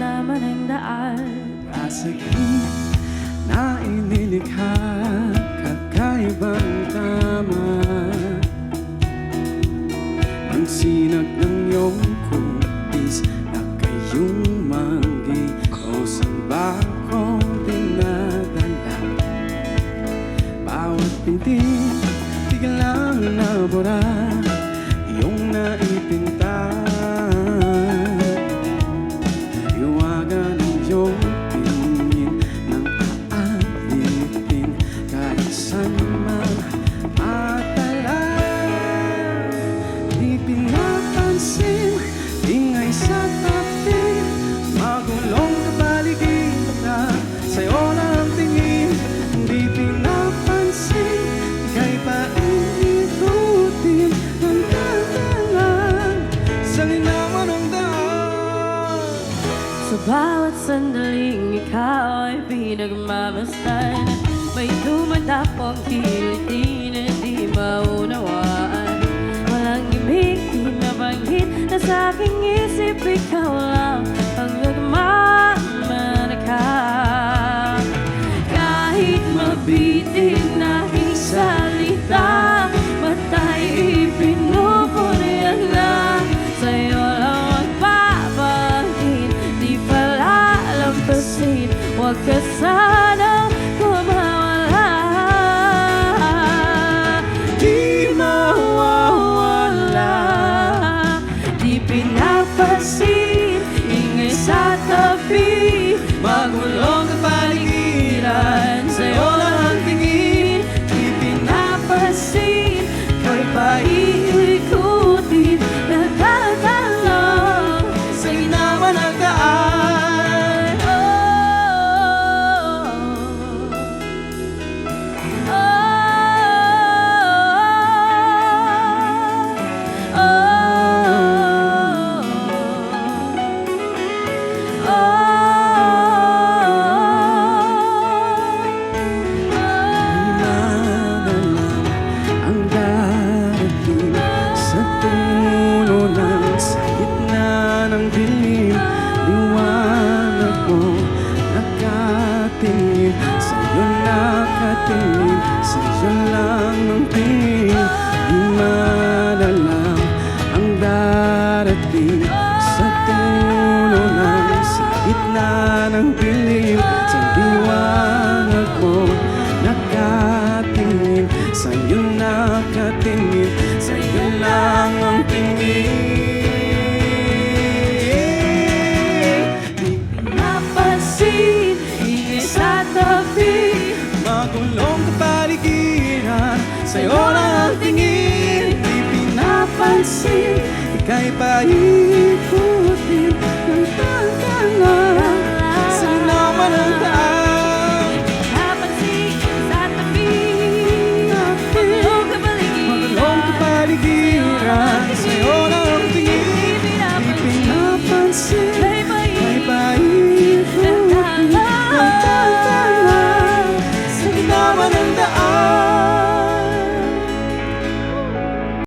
naman ang daan. Kasagin na inilikha, kakaibang tama. Ang sinag ng iyong kutis na kayong manggi, o saan ba akong dinadala? Bawat pinti, biglang nabura, iyong naipinta. Iwagan ang iyong tingin ng aalipin, kahit saan man matala. Di pinapansin, ingay sa tabi, magulong kapaligiran, sa'yo lang tingin. Di pinapansin, ika'y paikutin ng katalan, sa linawan ng daan. Sa bawat sandaling ikaw ay pinagmamasdan, may tumatapong kiliti na di maunawaan. Walang ibig, di mabanggit, na sa aking isip ikaw lang ang nagmamanakap. Kahit mabitin na aking salita, mata'y ipinupurihan lang, sa'yo lang magbabanggit, di palalampasin. Huwag ka sanang kumawala, Di mawawala. di pinapansin, ingay sa tabi, magulong kapaligiran, sa'yo lang ang tingin. Di pinapansin, ko'y paikutin, nagtatanong sa ginawa ng daan. Ang darating sa dulo ng sa gitna ng dilim, liwanag mo nakatingin, sa'yo nakatingin, sa'yo lang ang tingin. Di malalang ang darating sa dulo ng sa gitna ng dilim, sa liwanag mo nakatingin, sa'yo nakatingin, sa'yo lang ang tingin. Di Napansin, ingay sa tabi, magulong kapaligiran, sa'yo lang ang tingin. Di pinapansin, ika'y paikot